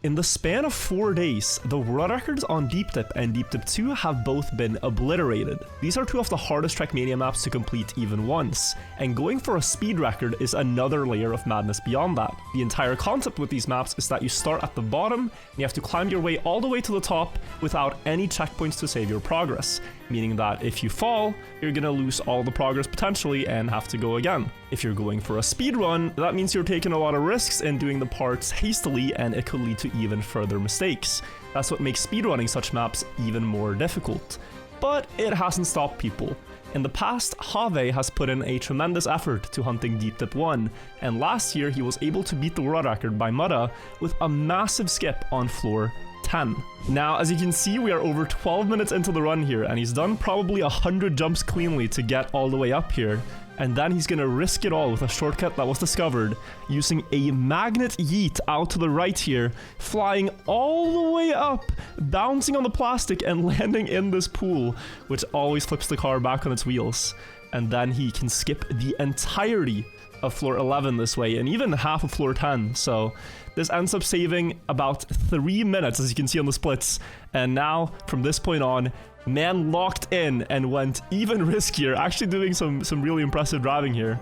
In the span of 4 days, the world records on Deep Dip and Deep Dip 2 have both been obliterated. These are two of the hardest Trackmania maps to complete even once, and going for a speed record is another layer of madness beyond that. The entire concept with these maps is that you start at the bottom, and you have to climb your way all the way to the top without any checkpoints to save your progress, meaning that if you fall, you're gonna lose all the progress potentially and have to go again. If you're going for a speed run, that means you're taking a lot of risks and doing the parts hastily, and it could lead to even further mistakes. That's what makes speedrunning such maps even more difficult. But it hasn't stopped people. In the past, Have has put in a tremendous effort to hunting Deep Dip 1, and last year he was able to beat the world record by Mutta with a massive skip on floor 10. Now, as you can see, we are over 12 minutes into the run here, and he's done probably 100 jumps cleanly to get all the way up here. And then he's gonna risk it all with a shortcut that was discovered using a magnet yeet out to the right here, flying all the way up, bouncing on the plastic and landing in this pool, which always flips the car back on its wheels. And then he can skip the entirety of floor 11 this way, and even half of floor 10, so this ends up saving about 3 minutes, as you can see on the splits. And now, from this point on, man locked in and went even riskier, actually doing some really impressive driving here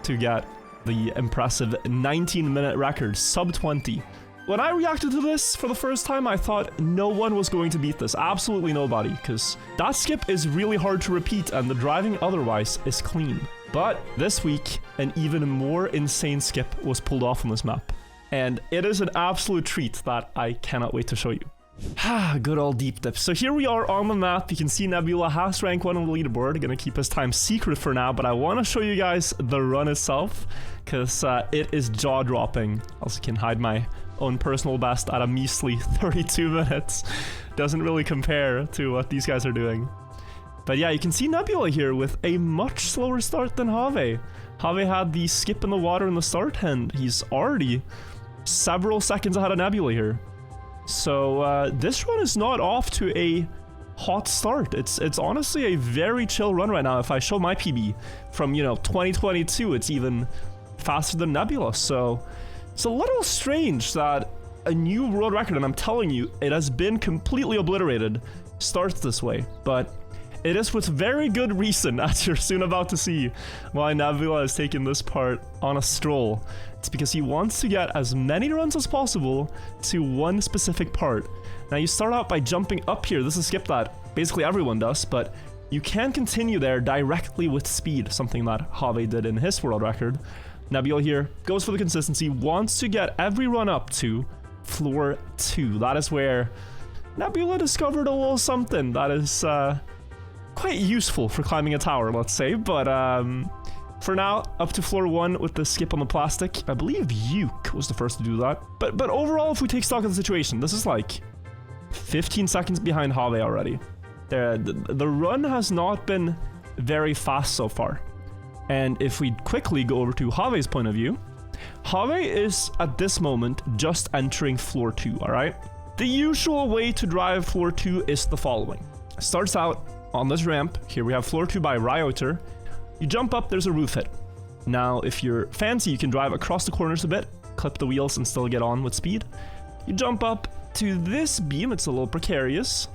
to get the impressive 19-minute record, sub 20. When I reacted to this for the first time, I thought no one was going to beat this, absolutely nobody, because that skip is really hard to repeat and the driving otherwise is clean. But this week, an even more insane skip was pulled off on this map, and it is an absolute treat that I cannot wait to show you. Good old Deep Dip. So here we are on the map. You can see Nebula has rank 1 on the leaderboard. Gonna keep his time secret for now, but I want to show you guys the run itself, because it is jaw-dropping. Also can hide my own personal best at a measly 32 minutes. Doesn't really compare to what these guys are doing. But yeah, you can see Nebula here with a much slower start than Have. Have had the skip in the water in the start, and he's already several seconds ahead of Nebula here. So this run is not off to a hot start. It's honestly a very chill run right now. If I show my PB from, 2022, it's even faster than Nebula. So it's a little strange that a new world record, and I'm telling you, it has been completely obliterated, starts this way. But it is with very good reason, as you're soon about to see, why Nebula has taken this part on a stroll. It's because he wants to get as many runs as possible to one specific part. Now you start out by jumping up here. This is a skip that basically everyone does, but you can continue there directly with speed, something that Have did in his world record. Nebula here goes for the consistency, wants to get every run up to floor 2. That is where Nebula discovered a little something that is quite useful for climbing a tower, let's say, but for now, up to floor 1 with the skip on the plastic. I believe Yuke was the first to do that. But overall, if we take stock of the situation, this is like 15 seconds behind Have already. The run has not been very fast so far. And if we quickly go over to Have's point of view, Have is, at this moment, just entering floor 2, alright? The usual way to drive floor 2 is the following. Starts out on this ramp. Here we have floor 2 by Rioter. You jump up, there's a roof hit. Now, if you're fancy, you can drive across the corners a bit, clip the wheels, and still get on with speed. You jump up to this beam, it's a little precarious.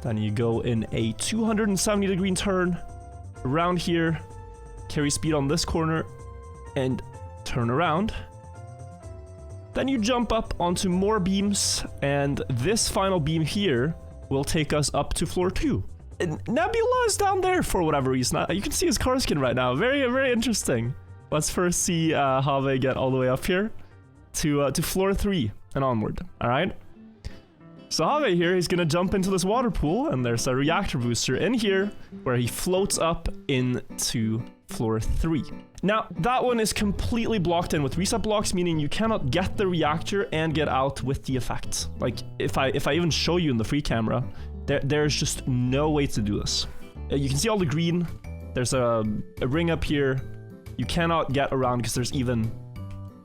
Then you go in a 270-degree turn around here, carry speed on this corner, and turn around. Then you jump up onto more beams, and this final beam here will take us up to floor 2. Nebula is down there for whatever reason. You can see his car skin right now. Very, very interesting. Let's first see Have get all the way up here to floor 3 and onward. All right. So Have here, he's gonna jump into this water pool, and there's a reactor booster in here where he floats up into floor 3. Now, that one is completely blocked in with reset blocks, meaning you cannot get the reactor and get out with the effect. Like, if I even show you in the free camera, there's just no way to do this. You can see all the green. There's a ring up here. You cannot get around because there's even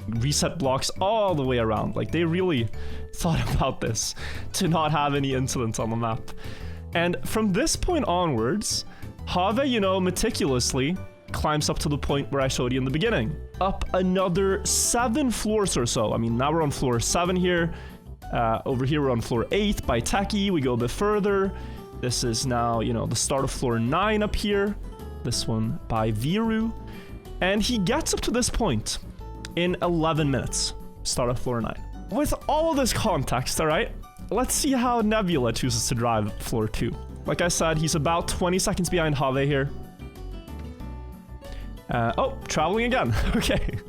reset blocks all the way around. Like, they really thought about this to not have any incidents on the map. And from this point onwards, Have, meticulously climbs up to the point where I showed you in the beginning. Up another 7 floors or so. I mean, now we're on floor 7 here. Over here we're on floor 8 by Techie. We go a bit further. This is now, you know, the start of floor 9 up here. This one by Viru. And he gets up to this point in 11 minutes. Start of floor 9. With all of this context, alright, let's see how Nebula chooses to drive floor 2. Like I said, he's about 20 seconds behind Have here. Oh, traveling again. Okay.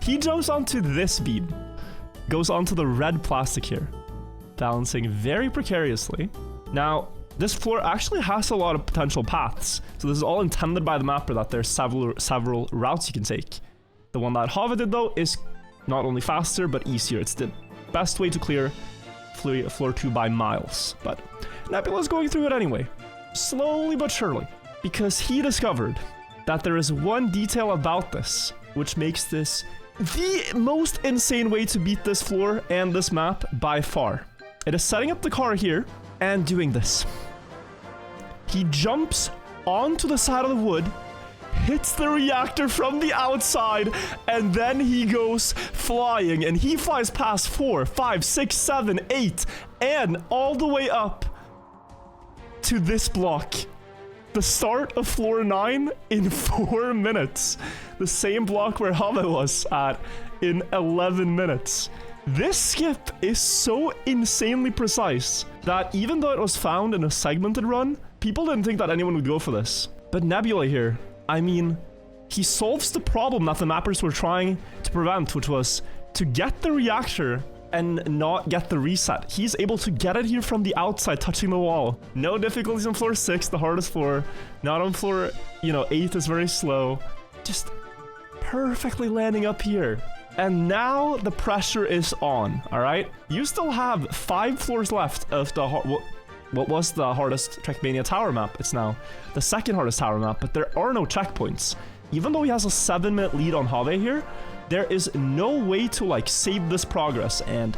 He jumps onto this beam. Goes onto the red plastic here. Balancing very precariously. Now, this floor actually has a lot of potential paths. So this is all intended by the mapper that there's several routes you can take. The one that Have did, though, is not only faster, but easier. It's the best way to clear floor 2 by miles. But Nebula's going through it anyway. Slowly but surely. Because he discovered that there is one detail about this, which makes this the most insane way to beat this floor and this map by far. It is setting up the car here and doing this. He jumps onto the side of the wood, hits the reactor from the outside, and then he goes flying, and he flies past 4, 5, 6, 7, 8, and all the way up to this block. The start of floor 9 in 4 minutes. The same block where Have was at in 11 minutes. This skip is so insanely precise that even though it was found in a segmented run, people didn't think that anyone would go for this. But Nebula here, I mean, he solves the problem that the mappers were trying to prevent, which was to get the reactor and not get the reset. He's able to get it here from the outside, touching the wall. No difficulties on floor 6, the hardest floor. Not on floor, 8 is very slow. Just perfectly landing up here. And now the pressure is on, all right? You still have 5 floors left of the what was the hardest Trackmania tower map. It's now the second hardest tower map, but there are no checkpoints. Even though he has a 7-minute lead on Have here, there is no way to like save this progress, and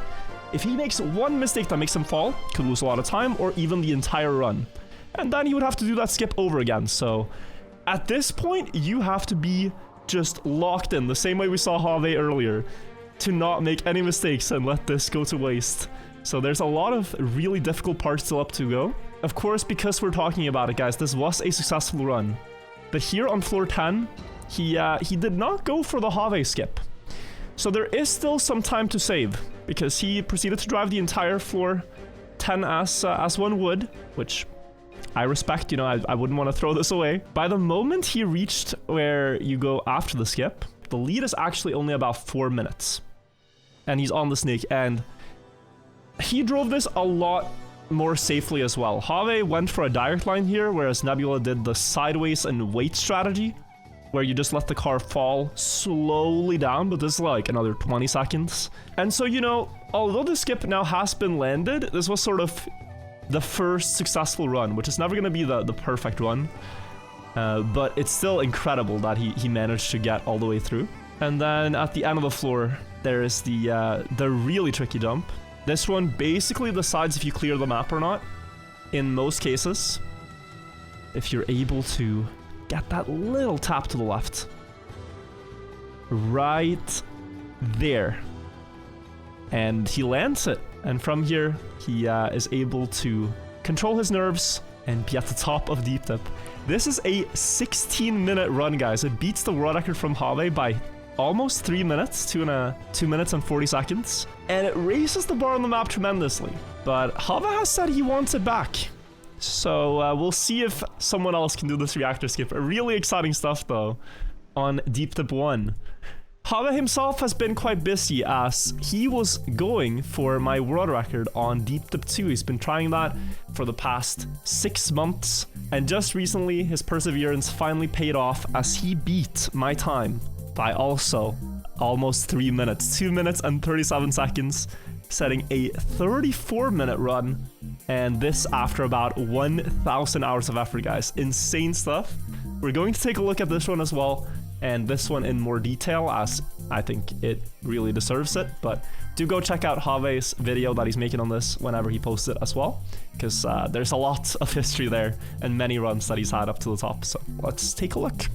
if he makes one mistake that makes him fall, could lose a lot of time or even the entire run. And then he would have to do that skip over again. So at this point, you have to be just locked in the same way we saw Have earlier to not make any mistakes and let this go to waste. So there's a lot of really difficult parts still up to go. Of course, because we're talking about it, guys, this was a successful run. But here on floor 10, he did not go for the Have skip. So there is still some time to save, because he proceeded to drive the entire floor 10 as one would, which I respect, I wouldn't want to throw this away. By the moment he reached where you go after the skip, the lead is actually only about 4 minutes. And he's on the snake, and he drove this a lot more safely as well. Have went for a direct line here, whereas Nebula did the sideways and wait strategy, where you just let the car fall slowly down, but this is like another 20 seconds. And so, although the skip now has been landed, this was sort of the first successful run, which is never going to be the perfect run. But it's still incredible that he managed to get all the way through. And then at the end of the floor, there is the really tricky jump. This one basically decides if you clear the map or not, in most cases. If you're able to get that little tap to the left. Right there. And he lands it. And from here, he is able to control his nerves and be at the top of Deep Dip. This is a 16-minute run, guys. It beats the world record from Have by almost 3 minutes, 2 minutes and 40 seconds. And it raises the bar on the map tremendously. But Have has said he wants it back. So we'll see if someone else can do this reactor skip. Really exciting stuff, though, on Deep Dip 1. Have himself has been quite busy, as he was going for my world record on Deep Dip 2. He's been trying that for the past 6 months. And just recently, his perseverance finally paid off as he beat my time by also almost 3 minutes. 2 minutes and 37 seconds, setting a 34-minute run. And this after about 1,000 hours of effort, guys. Insane stuff. We're going to take a look at this one as well, and this one in more detail, as I think it really deserves it. But do go check out Have's video that he's making on this whenever he posts it as well, because there's a lot of history there and many runs that he's had up to the top. So let's take a look.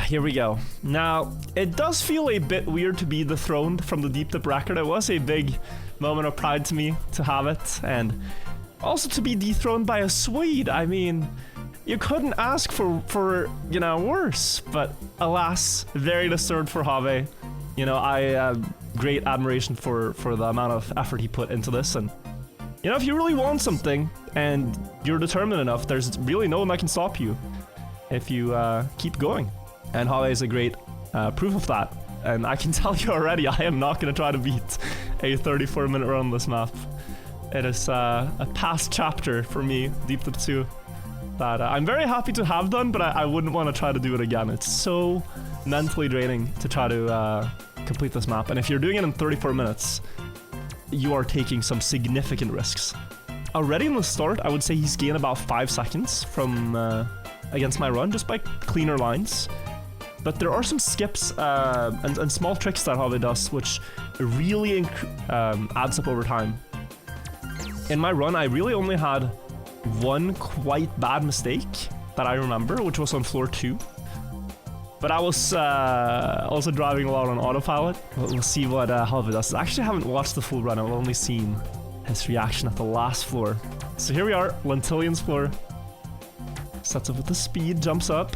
Here we go. Now, it does feel a bit weird to be dethroned from the Deep Dip record. It was a big moment of pride to me to have it, and also to be dethroned by a Swede. I mean, you couldn't ask for you know, worse. But alas, very disturbed for Have. You know, I have great admiration for the amount of effort he put into this, and you know, if you really want something and you're determined enough, there's really no one that can stop you if you keep going. And Have is a great proof of that. And I can tell you already, I am not going to try to beat a 34-minute run on this map. It is a past chapter for me, Deep Dip 2, that I'm very happy to have done, but I wouldn't want to try to do it again. It's so mentally draining to try to complete this map. And if you're doing it in 34 minutes, you are taking some significant risks. Already in the start, I would say he's gained about 5 seconds from against my run, just by cleaner lines. But there are some skips and small tricks that Have does, which really adds up over time. In my run, I really only had one quite bad mistake that I remember, which was on floor 2. But I was also driving a lot on autopilot. We'll see what Have does. I actually haven't watched the full run. I've only seen his reaction at the last floor. So here we are, Lentilion's floor. Sets up with the speed, jumps up.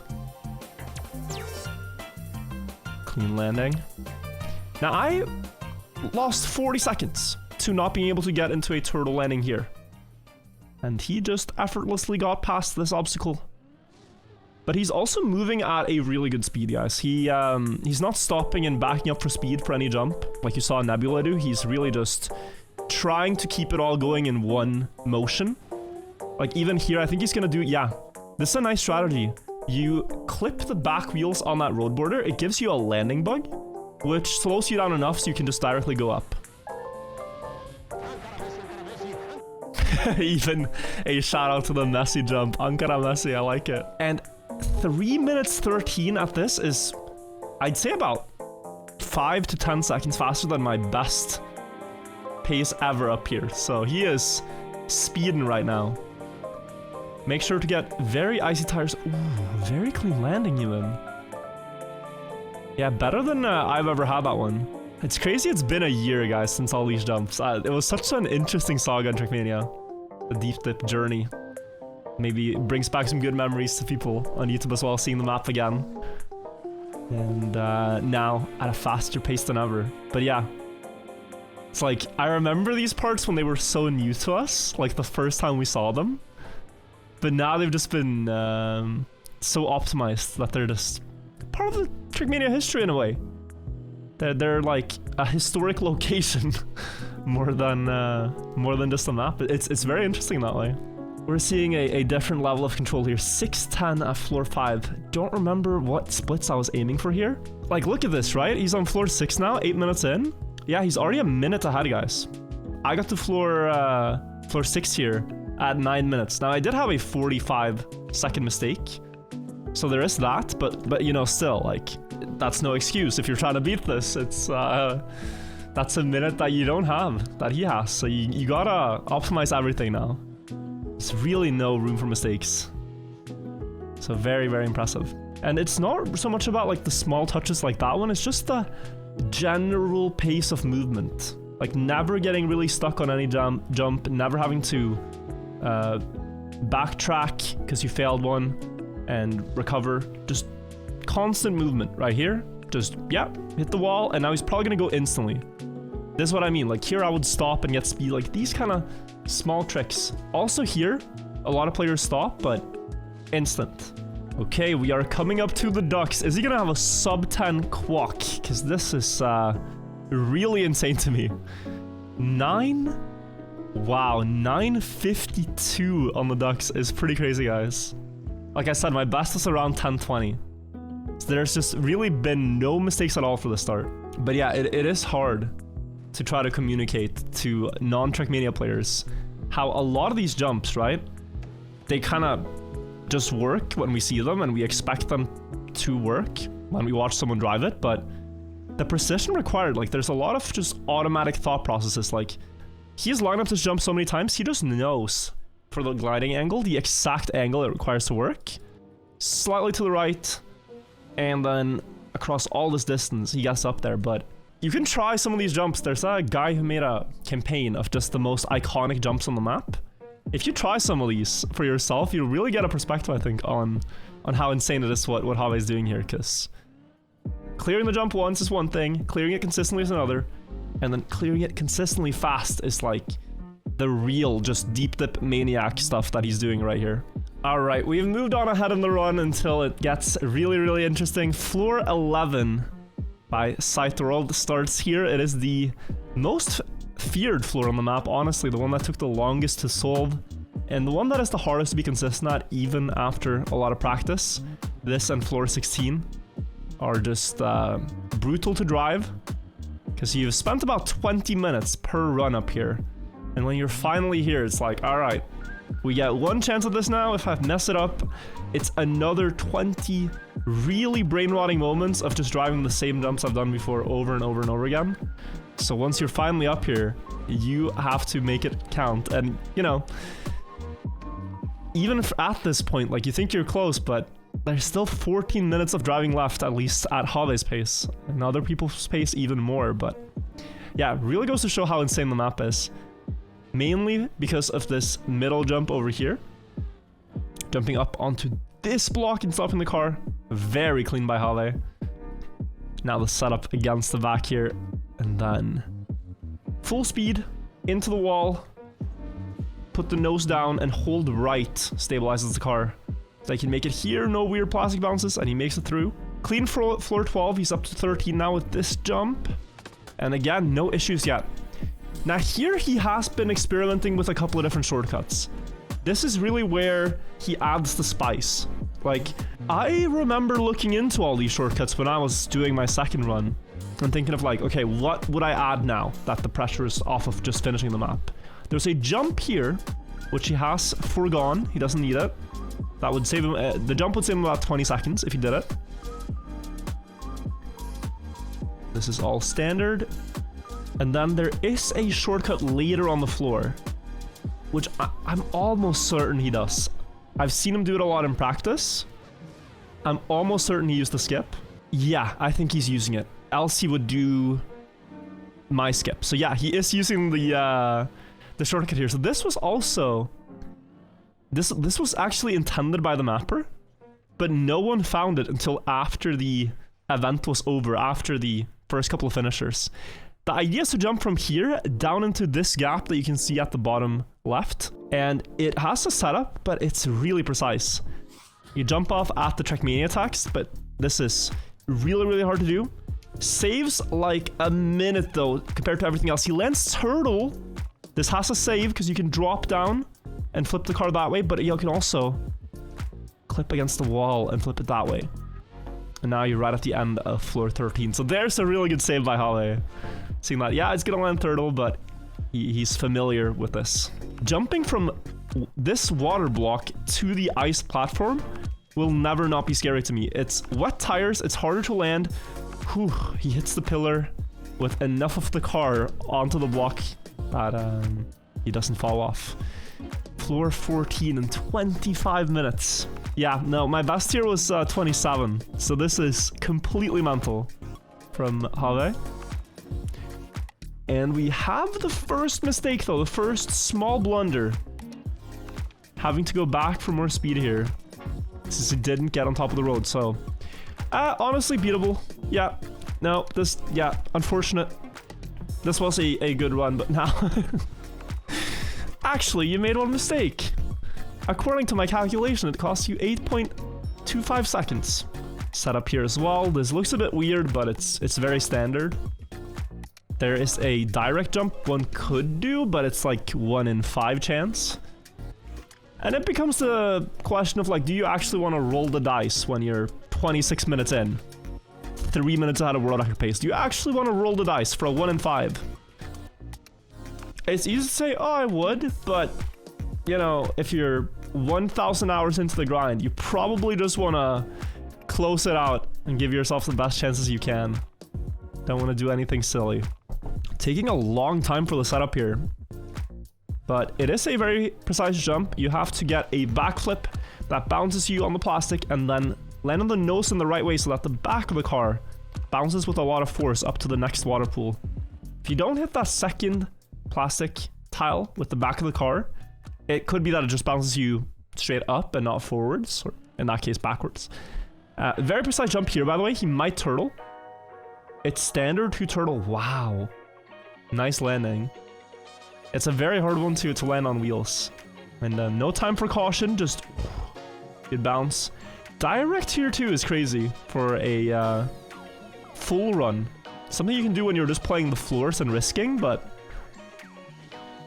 Clean landing. Now I lost 40 seconds to not being able to get into a turtle landing here. And he just effortlessly got past this obstacle. But he's also moving at a really good speed, guys. He's not stopping and backing up for speed for any jump, like you saw Nebula do. He's really just trying to keep it all going in one motion. Like even here, I think he's gonna do, yeah. This is a nice strategy. You clip the back wheels on that road border, it gives you a landing bug, which slows you down enough so you can just directly go up. Even a shout out to the Messi jump. Ankara Messi, I like it. And 3 minutes 13 at this is, I'd say, about 5 to 10 seconds faster than my best pace ever up here. So he is speeding right now. Make sure to get very icy tires. Ooh, very clean landing even. Yeah, better than I've ever had that one. It's crazy it's been a year, guys, since all these jumps. It was such an interesting saga in Trackmania. The Deep Dip journey. Maybe it brings back some good memories to people on YouTube as well, seeing the map again. And now at a faster pace than ever. But yeah. It's like, I remember these parts when they were so new to us, like the first time we saw them. But now they've just been so optimized that they're just part of the Trackmania history in a way. They're like a historic location more than just a map. It's very interesting that way. We're seeing a different level of control here. 610 at floor 5. Don't remember what splits I was aiming for here. Like, look at this, right? He's on floor 6 now, 8 minutes in. Yeah, he's already a minute ahead, guys. I got to floor 6 here at 9 minutes. Now, I did have a 45-second mistake, so there is that, but you know, still, like, that's no excuse if you're trying to beat this. It's that's a minute that you don't have, that he has, so you gotta optimize everything now. There's really no room for mistakes. So very, very impressive. And it's not so much about like the small touches like that one, it's just the general pace of movement. Like never getting really stuck on any jump, never having to backtrack because you failed one and recover. Just constant movement right here. Just, yeah, hit the wall, and now he's probably gonna go instantly. This is what I mean. Like here I would stop and get speed, like these kind of small tricks. Also here, a lot of players stop, but instant. Okay, we are coming up to the ducks. Is he gonna have a sub 10 quack? Because this is really insane to me. 9? Wow, 952 on the ducks is pretty crazy, guys. Like I said, my best was around 1020. So there's just really been no mistakes at all for the start. But yeah, it is hard to try to communicate to non-Trackmania players how a lot of these jumps, right? They kind of just work when we see them and we expect them to work when we watch someone drive it, but the precision required, like there's a lot of just automatic thought processes. Like he's lined up this jump so many times, he just knows for the gliding angle, the exact angle it requires to work. Slightly to the right, and then across all this distance, he gets up there, but You can try some of these jumps. There's a guy who made a campaign of just the most iconic jumps on the map. If you try some of these for yourself, you'll really get a perspective, I think, on how insane it is what Have is doing here, because clearing the jump once is one thing, clearing it consistently is another, and then clearing it consistently fast is like the real just deep dip maniac stuff that he's doing right here. Alright, we've moved on ahead in the run until it gets really, really interesting. Floor 11 by Scytherald starts here. It is the most feared floor on the map, honestly, the one that took the longest to solve, and the one that is the hardest to be consistent at even after a lot of practice. This and floor 16 are just brutal to drive, because you've spent about 20 minutes per run up here, and when you're finally here, it's like, alright, we get one chance at this now. If I mess it up, it's another 20 really brain-rotting moments of just driving the same jumps I've done before over and over and over again. So once you're finally up here, you have to make it count. And, you know, even if at this point, like, you think you're close, but there's still 14 minutes of driving left, at least at Have's pace. And other people's pace even more, but yeah, it really goes to show how insane the map is. Mainly because of this middle jump over here. Jumping up onto this block and stopping the car. Very clean by Have. Now the setup against the back here. And then full speed into the wall. Put the nose down and hold right. Stabilizes the car. So he can make it here. No weird plastic bounces. And he makes it through. Clean floor 12. He's up to 13 now with this jump. And again, no issues yet. Now here he has been experimenting with a couple of different shortcuts. This is really where he adds the spice. Like, I remember looking into all these shortcuts when I was doing my second run and thinking of like, okay, what would I add now that the pressure is off of just finishing the map? There's a jump here, which he has foregone. He doesn't need it. That would save him, the jump would save him about 20 seconds if he did it. This is all standard. And then there is a shortcut later on the floor, which I'm almost certain he does. I've seen him do it a lot in practice. I'm almost certain he used the skip. Yeah, I think he's using it. Else he would do my skip. So yeah, he is using the shortcut here. So this was also... This was actually intended by the mapper, but no one found it until after the event was over, after the first couple of finishers. The idea is to jump from here down into this gap that you can see at the bottom left. And it has a setup, but it's really precise. You jump off at the Trackmania text, but this is really, really hard to do. Saves like a minute though, compared to everything else. He lands turtle. This has a save because you can drop down and flip the car that way, but you can also clip against the wall and flip it that way. And now you're right at the end of floor 13. So there's a really good save by Have. Seeing that, yeah, it's gonna land turtle, but he's familiar with this. Jumping from this water block to the ice platform will never not be scary to me. It's wet tires, it's harder to land. Whew, he hits the pillar with enough of the car onto the block that he doesn't fall off. Floor 14 in 25 minutes. Yeah, no, my best here was 27, so this is completely mental from Have. And we have the first mistake though, the first small blunder. Having to go back for more speed here, since he didn't get on top of the road, so... honestly beatable. Yeah, no, this, yeah, unfortunate. This was a good run, but now... Actually, you made one mistake. According to my calculation, it costs you 8.25 seconds. Set up here as well. This looks a bit weird, but it's very standard. There is a direct jump one could do, but it's like 1 in 5 chance. And it becomes the question of like, do you actually want to roll the dice when you're 26 minutes in? 3 minutes ahead of world record pace. Do you actually want to roll the dice for a 1 in 5? It's easy to say, oh, I would, but, you know, if you're 1,000 hours into the grind, you probably just want to close it out and give yourself the best chances you can. Don't want to do anything silly. Taking a long time for the setup here, but it is a very precise jump. You have to get a backflip that bounces you on the plastic and then land on the nose in the right way so that the back of the car bounces with a lot of force up to the next water pool. If you don't hit that second plastic tile with the back of the car, it could be that it just bounces you straight up and not forwards, or in that case backwards. Very precise jump here, by the way. He might turtle. It's standard to turtle. Wow. Nice landing. It's a very hard one to land on wheels. And no time for caution, just good bounce. Direct here too is crazy for a full run. Something you can do when you're just playing the floors and risking, but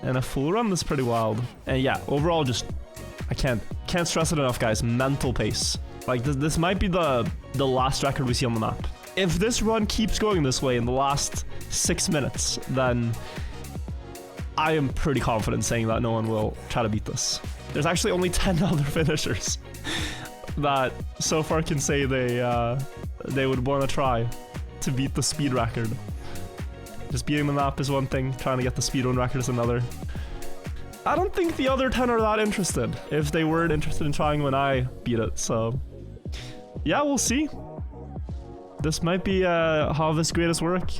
in a full run, that's pretty wild. And yeah, overall, just I can't stress it enough, guys. Mental pace. Like this might be the last record we see on the map. If this run keeps going this way in the last 6 minutes, then I am pretty confident saying that no one will try to beat this. There's actually only 10 other finishers that so far can say they would want to try to beat the speed record. Just beating the map is one thing, trying to get the speedrun record is another. I don't think the other 10 are that interested, if they weren't interested in trying when I beat it, so yeah, we'll see. This might be Harvest's greatest work.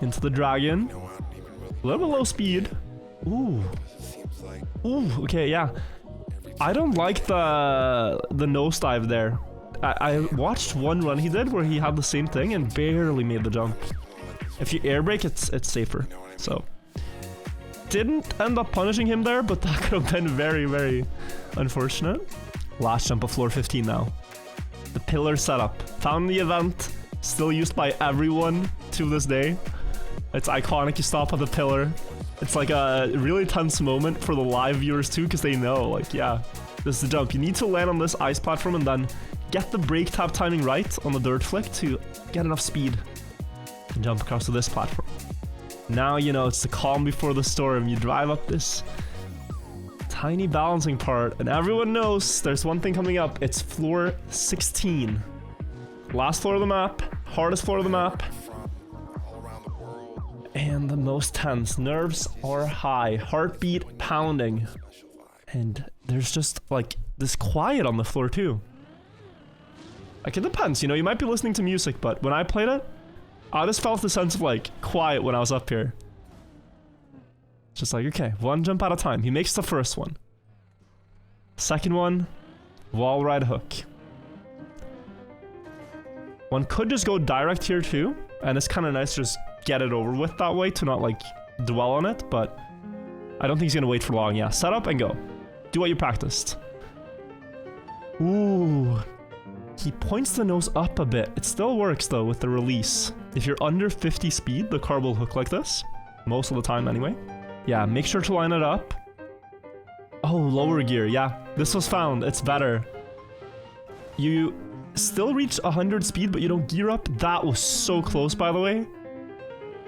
Into the dragon. A little bit low speed. Ooh. Ooh, okay, yeah. I don't like the nosedive there. I watched one run he did where he had the same thing and barely made the jump. If you air brake, it's safer. So didn't end up punishing him there, but that could have been very, very unfortunate. Last jump of floor 15 now. The pillar setup. Found the event. Still used by everyone to this day. It's iconic, you stop at the pillar. It's like a really tense moment for the live viewers too, because they know, like, yeah, this is the jump. You need to land on this ice platform and then get the brake tap timing right on the dirt flick to get enough speed and jump across to this platform. Now, you know, it's the calm before the storm. You drive up this tiny balancing part, and everyone knows there's one thing coming up. It's floor 16. Last floor of the map, hardest floor of the map. And the most tense. Nerves are high, heartbeat pounding. And there's just like this quiet on the floor too. Like it depends, you know, you might be listening to music, but when I played it, I just felt the sense of like quiet when I was up here. Just like, okay, one jump at a time. He makes the first one. Second one, wall ride hook. One could just go direct here too, and it's kind of nice to just get it over with that way to not like dwell on it, but I don't think he's gonna wait for long. Yeah, set up and go. Do what you practiced. Ooh. He points the nose up a bit. It still works though with the release. If you're under 50 speed, the car will hook like this. Most of the time anyway. Yeah, make sure to line it up. Oh, lower gear. Yeah, this was found. It's better. You still reach 100 speed, but you don't gear up. That was so close, by the way.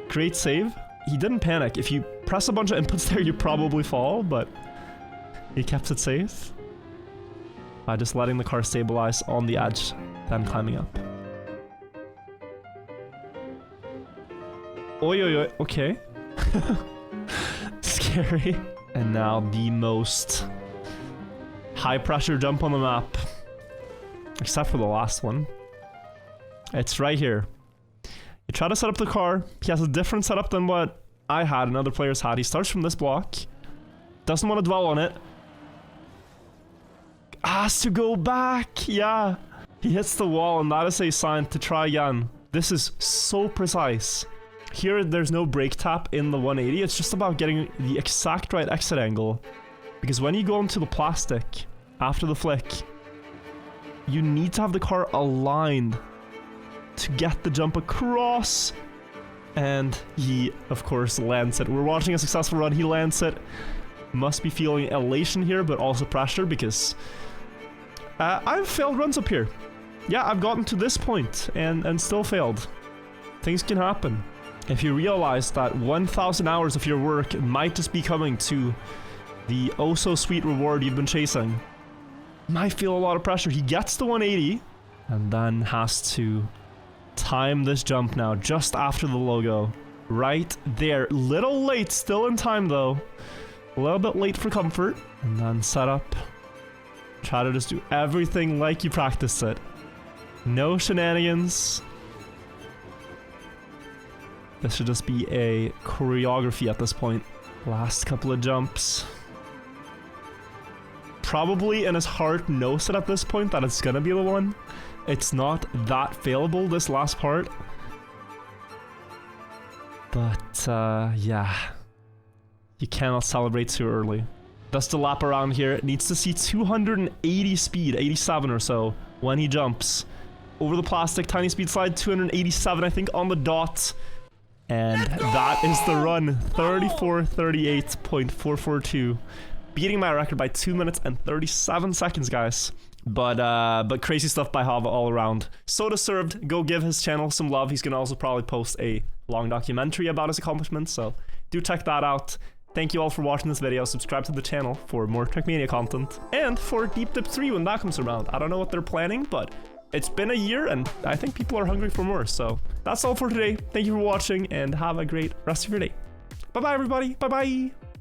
Great save. He didn't panic. If you press a bunch of inputs there, you probably fall, but he kept it safe by just letting the car stabilize on the edge, then climbing up. Oi, oi, oi. Okay. Scary. And now the most high pressure jump on the map. Except for the last one. It's right here. You try to set up the car. He has a different setup than what I had and other players had. He starts from this block. Doesn't want to dwell on it. Has to go back. Yeah. He hits the wall and that is a sign to try again. This is so precise. Here, there's no brake tap in the 180. It's just about getting the exact right exit angle. Because when you go into the plastic after the flick, you need to have the car aligned to get the jump across. And he, of course, lands it. We're watching a successful run. He lands it. Must be feeling elation here, but also pressure because I've failed runs up here. Yeah, I've gotten to this point and still failed. Things can happen. If you realize that 1,000 hours of your work might just be coming to the oh-so-sweet reward you've been chasing, might feel a lot of pressure. He gets the 180 and then has to time this jump now just after the logo. Right there. Little late, still in time though. A little bit late for comfort. And then set up. Try to just do everything like you practiced it. No shenanigans. This should just be a choreography at this point. Last couple of jumps. Probably in his heart knows it at this point that it's gonna be the one. It's not that failable, this last part. But, yeah. You cannot celebrate too early. That's the lap around here. It needs to see 280 speed, 87 or so, when he jumps. Over the plastic, tiny speed slide, 287, I think, on the dot. And that is the run, 34:38.442. Beating my record by 2 minutes and 37 seconds, guys. But crazy stuff by Hava all around. So deserved. Go give his channel some love. He's gonna also probably post a long documentary about his accomplishments, so do check that out. Thank you all for watching this video. Subscribe to the channel for more Trackmania content. And for Deep Dip 3 when that comes around. I don't know what they're planning, but it's been a year and I think people are hungry for more. So that's all for today. Thank you for watching and have a great rest of your day. Bye-bye, everybody. Bye-bye.